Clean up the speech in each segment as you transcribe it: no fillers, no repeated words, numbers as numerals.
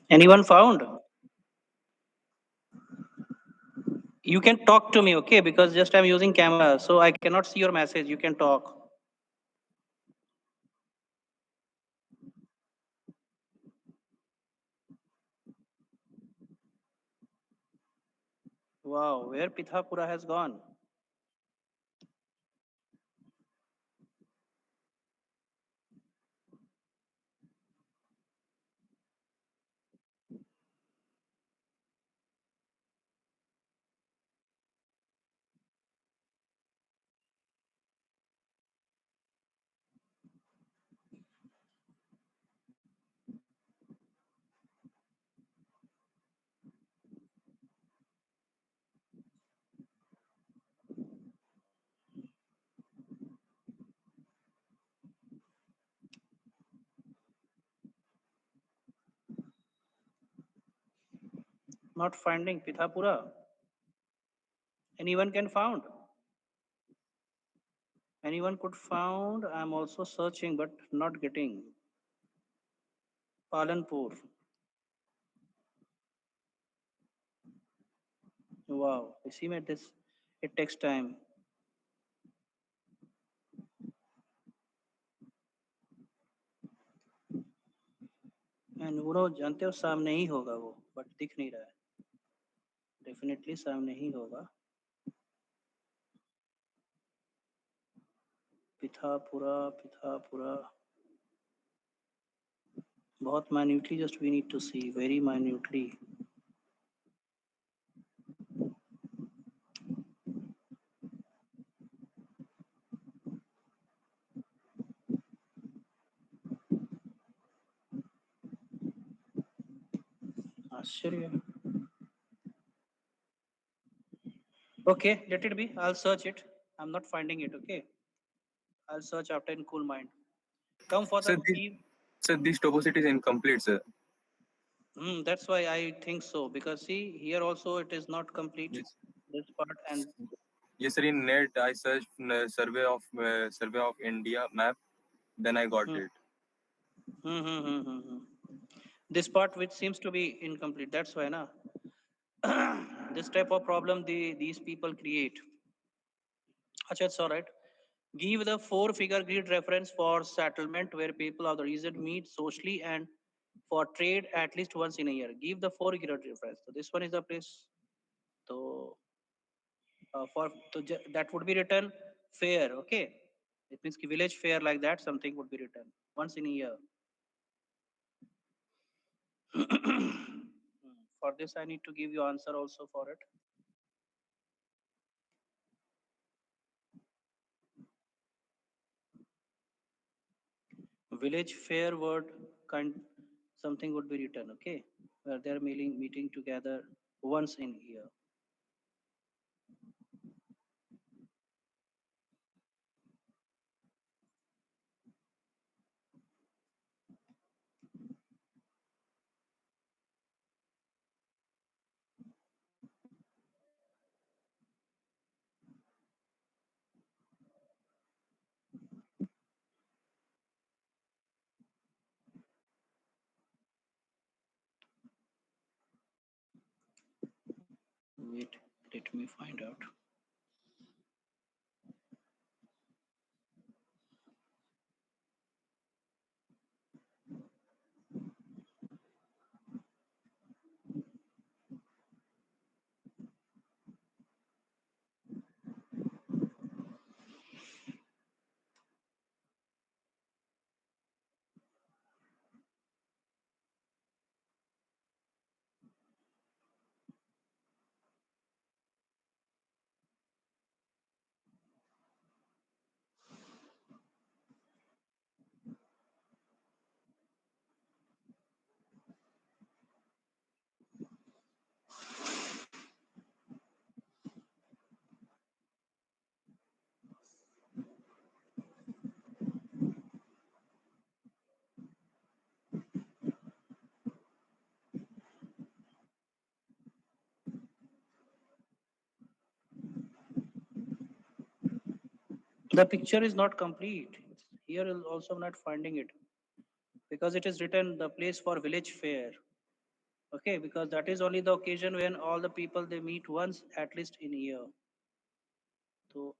Anyone found? You can talk to me, okay? Because just I'm using camera, so I cannot see your message. You can talk. Wow, where Pithapura has gone? Not finding Pithapura. Anyone can found? Anyone could found? I'm also searching, but not getting. Palanpur. Wow, you see, mate, this it takes time. And वो जानते हो सामने ही होगा वो, but दिख नहीं रहा है. डेफिनेटली सामने ही होगा. पिथापुरा पिथापुरा. बहुत minutely just we need to see very minutely. आश्चर्य. Okay, let it be. I'll search it. I'm not finding it. Okay, I'll search after in cool mind. Come for the Sir, this toposity is incomplete, sir. That's why I think so. Because see, here also it is not complete. Yes. This part and Yes, sir. In net, I searched survey of India map. Then I got hmm, it. hmm. This part which seems to be incomplete. That's why, na. This type of problem these people create. Acha, it's all right. Give the four-figure grid reference for settlement where people of the region meet socially and for trade at least once in a year. Give the four-figure reference. So this one is the place. So that would be written fair. Okay, it means ki village fair like that. Something would be written once in a year. For this, I need to give you answer also for it. Village fair word kind something would be written. Okay, where they're meeting together once in a year. Wait, let me find out. The picture is not complete. Here is also not finding it because it is written the place for village fair. Okay, because that is only the occasion when all the people they meet once at least in a year. So,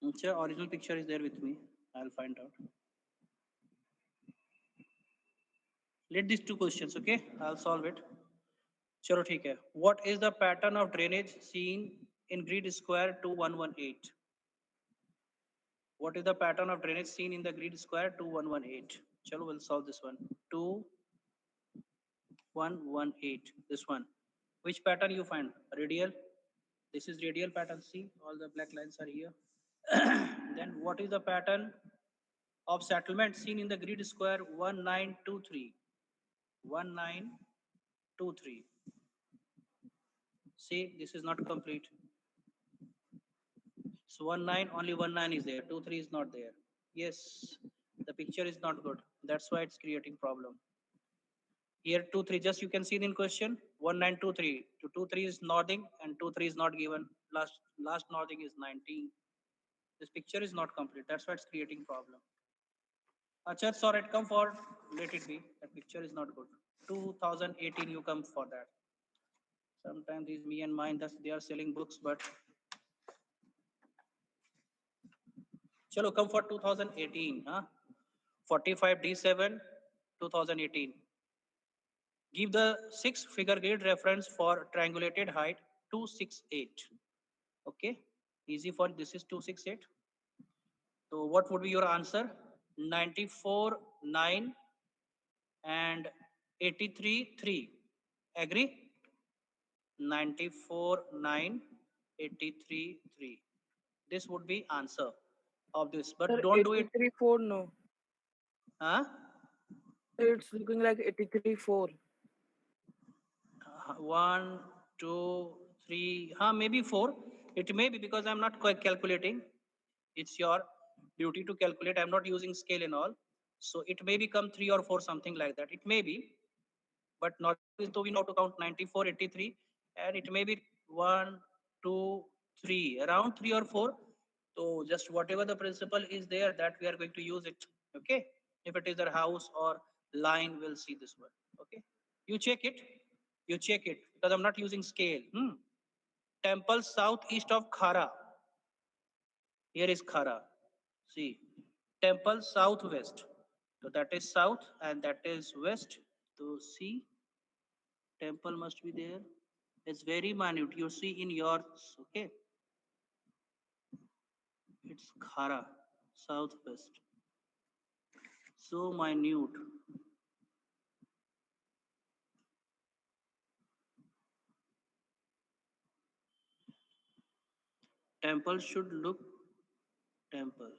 original picture is there with me. I'll find out. Let these two questions, okay? I'll solve it. चलो ठीक है. What is the pattern of drainage seen in grid square 2118? What is the pattern of drainage seen in the grid square 2118? Chalo, we'll solve this one. 2118. This one. Which pattern you find? Radial. This is radial pattern. See, all the black lines are here. Then what is the pattern of settlement seen in the grid square 1923? 1923. See, this is not complete. So 19, only 19 is there. 23 is not there. Yes, the picture is not good. That's why it's creating problem. Here 23, just you can see in question 1923. To 23 is nodding and 23 is not given. Last nodding is 19. This picture is not complete. That's why it's creating problem. Acha, sorry, come for, let it be. That picture is not good. 2018 you come for that. Sometimes these me and mine, that they are selling books, but chalo come for 2018. Huh? 45D7 2018. Give the 6-figure grid reference for triangulated height 268. Okay, easy for this is 268. So what would be your answer? 94 9 and 83 3. Agree? 94 9 83 3. This would be answer of this, but Sir, don't do it. 83 4 no. Huh? It's looking like 83 4. 1 2 3, maybe 4. It may be because I'm not quite calculating. It's your duty to calculate. I'm not using scale and all, so it may become 3 or 4, something like that. It may be, but not so we know to count 94 83, and it may be 1 2 3, around 3 or 4. So just whatever the principle is there, that we are going to use it. Okay, if it is a house or line, we'll see this one. Okay, you check it. You check it because I'm not using scale. Temple southeast of Khara. Here is Khara. See, temple southwest. So that is south and that is west. So see, temple must be there. It's very minute. You see in yours, okay? It's Khara, southwest. So minute. Temple should look temple.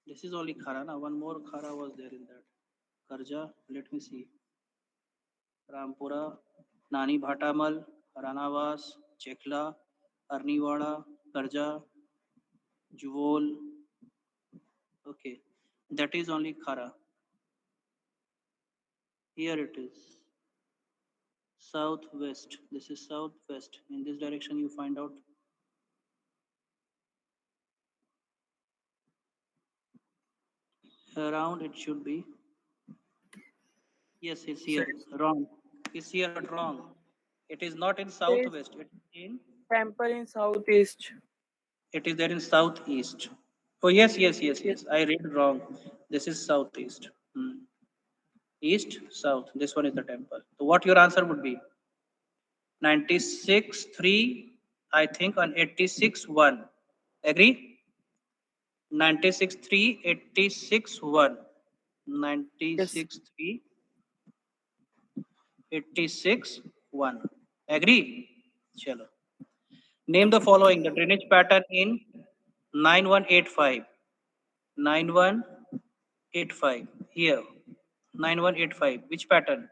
This is only Khara. Now one more Khara was there in that. Karja, let me see. Rampura, Nani Bhatamal, Ranavas, Chekla, Arniwada, Karja, Juvol. Okay, that is only Khara. Here it is. Southwest. This is southwest. In this direction, you find out. Around it should be. Yes, it's Sir, here. Wrong. It's here, but wrong. It is not in says southwest. It is in. temple in southeast. It is there in southeast. Oh yes, yes, yes, Yes. yes. I read wrong. This is southeast. East, south. This one is the temple. So what your answer would be? 96 3, I think, on 86 1. Agree? 96 3, 86 1. Yes. 96 3, 86 1. Agree? Chalo. Name the following the drainage pattern in 9185. 9185. Here. 9185. Which pattern?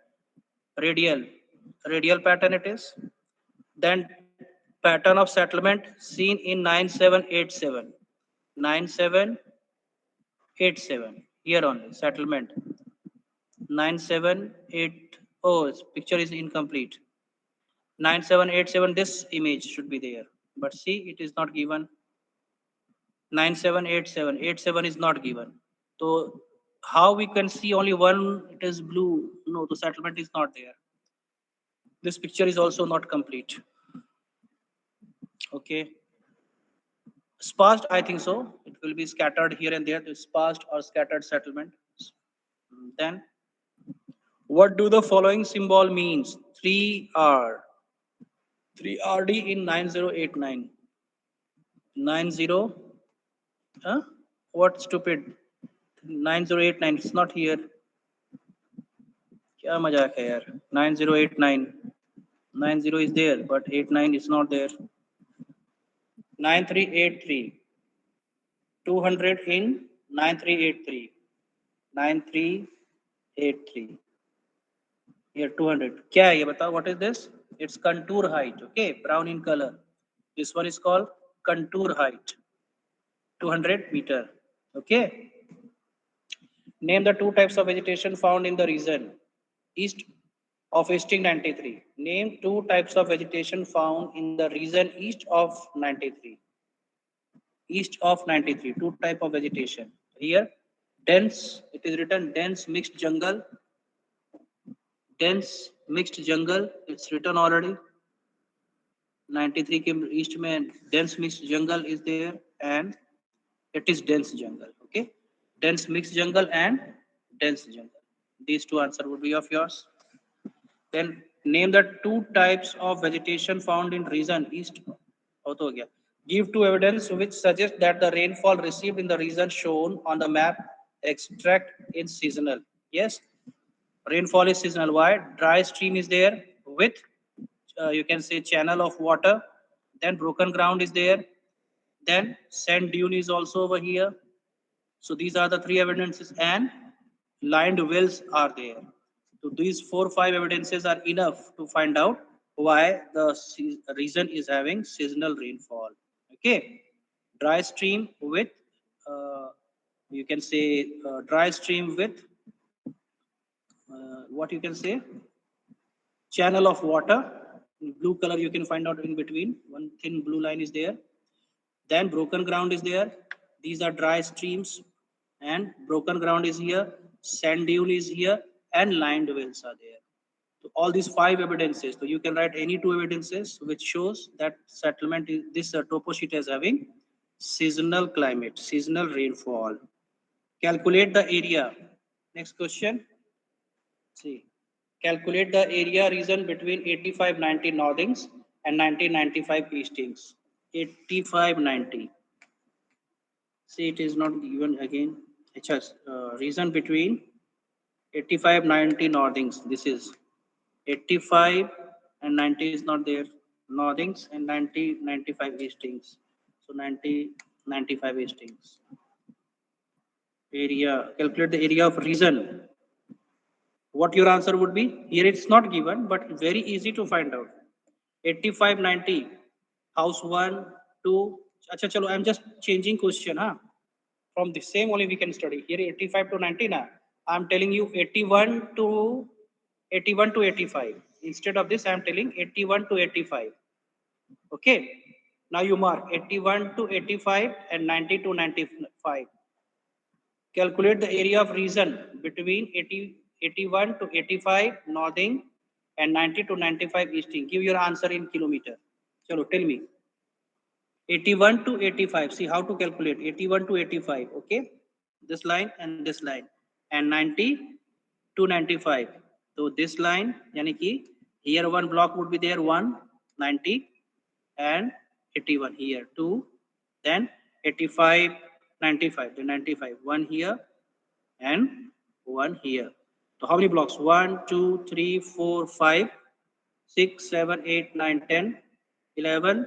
Radial. Radial pattern it is. Then pattern of settlement seen in 9787. 9787. Here only. Settlement. 978. Oh, this picture is incomplete. 9787. This image should be there. But see, it is not given. 9787. 87 is not given. So How we can see only one, it is blue? No, the settlement is not there. This picture is also not complete. Okay. Sparse, I think so. It will be scattered here and there. The sparse or scattered settlement. Then, what do the following symbol means? 3R. 3RD in 9089. 90, huh? What stupid? 9089, it's not here. क्या मजाक है यार? 9089. 90 is there, but 89 is not there. 9383. 200 in 9383. 9383. Here 200. क्या है ये बताओ? What is this? It's contour height. Okay, brown in color. This one is called contour height. 200 meter. Okay. Name the two types of vegetation found in the region east of Easting 93. Name two types of vegetation found in the region east of 93. East of 93, two type of vegetation. Here, dense, it is written dense mixed jungle. Dense mixed jungle, it's written already. 93 के east में dense mixed jungle is there and it is dense jungle. Okay, dense mixed jungle and dense jungle. These two answer would be of yours. Then name the two types of vegetation found in region east. हो तो हो गया. Give two evidence which suggest that the rainfall received in the region shown on the map extract is seasonal. Yes, rainfall is seasonal. Why? Dry stream is there with you can say channel of water. Then broken ground is there. Then sand dune is also over here. So these are the three evidences and lined wells are there. So these 4-5 evidences are enough to find out why the region is having seasonal rainfall. Okay, dry stream with you can say dry stream with what you can say channel of water. In blue color you can find out in between. One thin blue line is there. Then broken ground is there. These are dry streams and broken ground is here. Sand dune is here and lined wells are there. So all these 5 evidences. So you can write any 2 evidences which shows that settlement is this topo sheet is having seasonal climate, seasonal rainfall. Calculate the area. Next question. See, calculate the area region between 8590 northings and 1995 eastings. 8590. See, it is not given again. It has region between 8590 northings. This is 85 and 90 is not there. Northings and 9095 eastings. So 9095 eastings. Area. Calculate the area of region. What your answer would be? Here it's not given, but very easy to find out. 8590. House 1, 2. Acha, chalo, I'm just changing question. Huh? From the same only we can study. Here 85 to 90 na. I'm telling you 81 to 85. Instead of this, I'm telling 81 to 85. Okay. Now you mark 81 to 85 and 90 to 95. Calculate the area of region between 81 to 85 northing and 90 to 95 easting. Give your answer in kilometer. Chalo, tell me. 81 to 85. See how to calculate. 81 to 85. Okay. This line and this line. And 90 to 95. So this line, yani ki here one block would be there 1, 90 and 81 here 2, then 85, 95, then 95. One here and one here. So how many blocks? 1, 2, 3, 4, 5, 6, 7, 8, 9, 10, 11,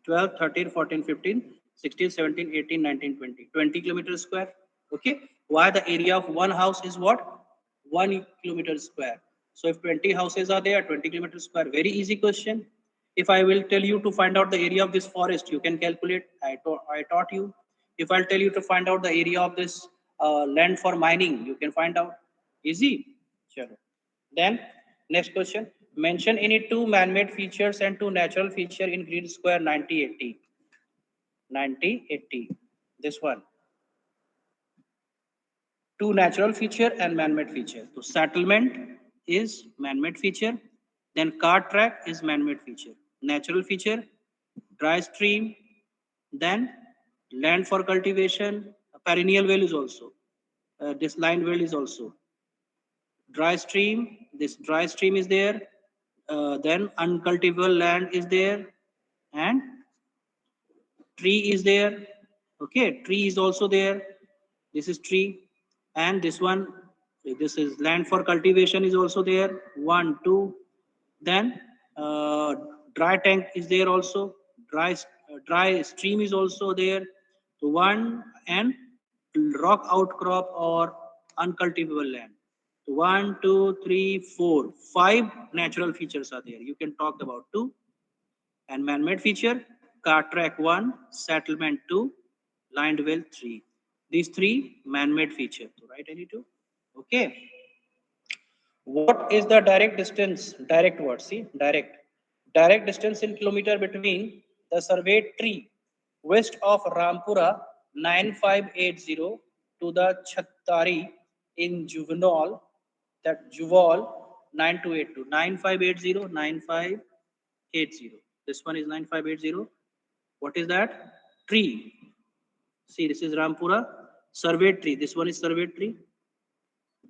12, 13, 14, 15, 16, 17, 18, 19, 20. 20 kilometers square. Okay. Why the area of one house is what? 1 kilometer square. So if 20 houses are there, 20 kilometers square. Very easy question. If I will tell you to find out the area of this forest, you can calculate. I taught you. If I'll tell you to find out the area of this land for mining, you can find out. Easy. Sure. Then next question. Mention any 2 man-made features and 2 natural feature in grid square 9080. 9080. This one. Two natural feature and man-made feature. So settlement is man-made feature. Then cart track is man-made feature. Natural feature, dry stream. Then land for cultivation. A perennial well is also. This line well is also dry stream. This dry stream is there. Then uncultivable land is there, and tree is there. Okay, tree is also there. This is tree, and this one, this is land for cultivation is also there. One, two. Then dry tank is there also. Dry stream is also there. So one, and rock outcrop or uncultivable land. So one, two, three, four, five natural features are there. You can talk about two. And man-made feature, car track 1, settlement 2, lined well 3. These three man-made feature. So write any two. Okay. What is the direct distance? Direct word. See, direct. Direct distance in kilometer between the surveyed tree west of Rampura 9580 to the Chattari in Juvenile, that Juval 9282. 9580, 9580. This one is 9580. What is that? Tree. See, this is Rampura surveyed tree. This one is surveyed tree.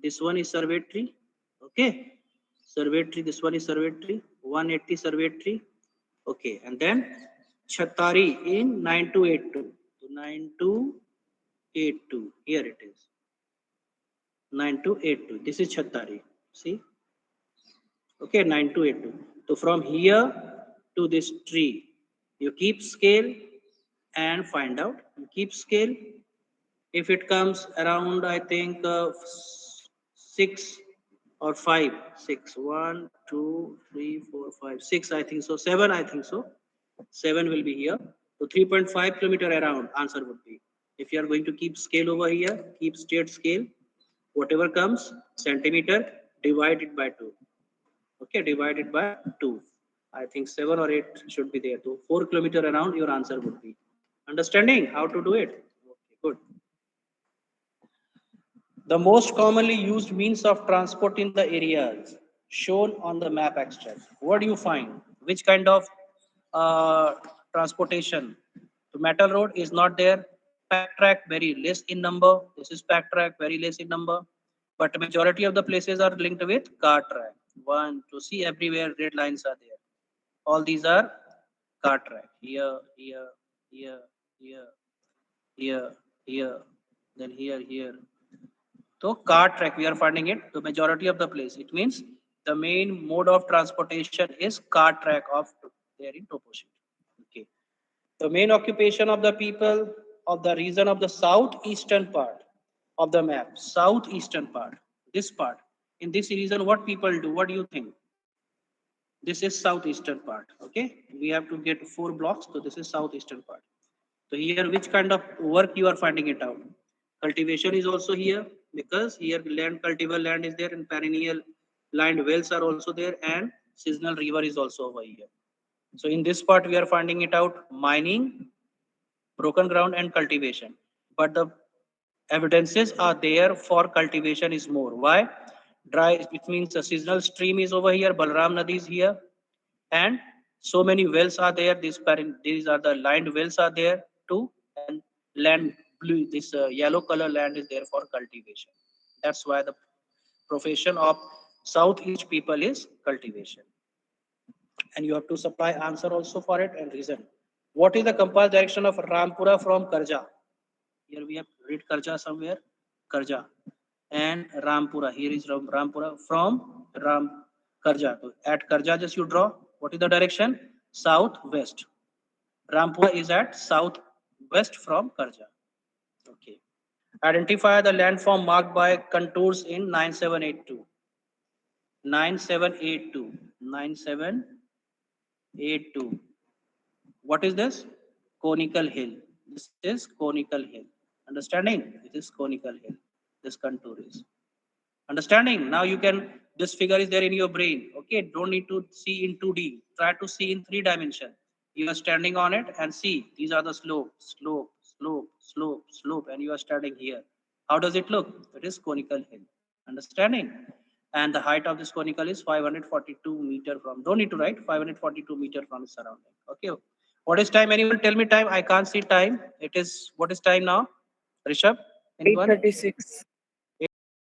This one is surveyed tree. Okay. Surveyed tree. This one is surveyed tree. 180 surveyed tree. Okay. And then Chattari in 9282. So 9282. Here it is. 9282. This is Chattari. See? Okay, 9282. So from here to this tree, you keep scale and find out. You keep scale. If it comes around, I think 6 or 5, 6, 1, 2, 3, 4, 5, 6, I think so, 7, I think so. 7 will be here. So 3.5 kilometer around, answer would be. If you are going to keep scale over here, keep straight scale, whatever comes, centimeter, divide it by 2. Okay, divided by 2. I think 7 or 8 should be there. So 4 kilometer around, your answer would be. Understanding how to do it? Okay, good. The most commonly used means of transport in the areas shown on the map extract. What do you find? Which kind of uh, transportation? The metal road is not there. Pack track very less in number. This is pack track very less in number. But majority of the places are linked with car track. One to see everywhere red lines are there. All these are car track. Here, here, here, here, here, here, then here, here. So car track, we are finding it the majority of the place. It means the main mode of transportation is car track of there in topo sheet. Okay. The main occupation of the people of the region of the southeastern part of the map, southeastern part, this part. In this region, what people do? What do you think? This is southeastern part. Okay. We have to get 4 blocks. So this is southeastern part. So here, which kind of work you are finding it out? Cultivation is also here because here land cultivable land is there and perennial land wells are also there and seasonal river is also over here. So in this part we are finding it out mining, broken ground and cultivation. But the evidences are there for cultivation is more. Why? Dry, it means a seasonal stream is over here, Balram Nadi is here, and so many wells are there. These are the lined wells are there too, and land blue, this yellow color land is there for cultivation. That's why the profession of southeast people is cultivation, and you have to supply answer also for it and reason. What is the compiled direction of Rampura from Karja? Here we have read Karja somewhere, Karja, and Rampura. Here is Rampura from Ram Karja. So at Karja, just you draw. What is the direction? Southwest. Rampura is at southwest from Karja. Okay. Identify the landform marked by contours in 9782. 9782. 9782. What is this? Conical hill. This is conical hill. Understanding? This is conical hill. This contour is. Understanding? Now you can, this figure is there in your brain. Okay, don't need to see in 2D. Try to see in 3 dimension. You are standing on it and see, these are the slope, slope, slope, slope, slope, and you are standing here. How does it look? It is conical hill. Understanding? And the height of this conical is 542 meter from. Don't need to write 542 meter from its surrounding. Okay. What is time? Anyone tell me time? I can't see time. It is what is time now? Rishabh? Anyone? 8:36.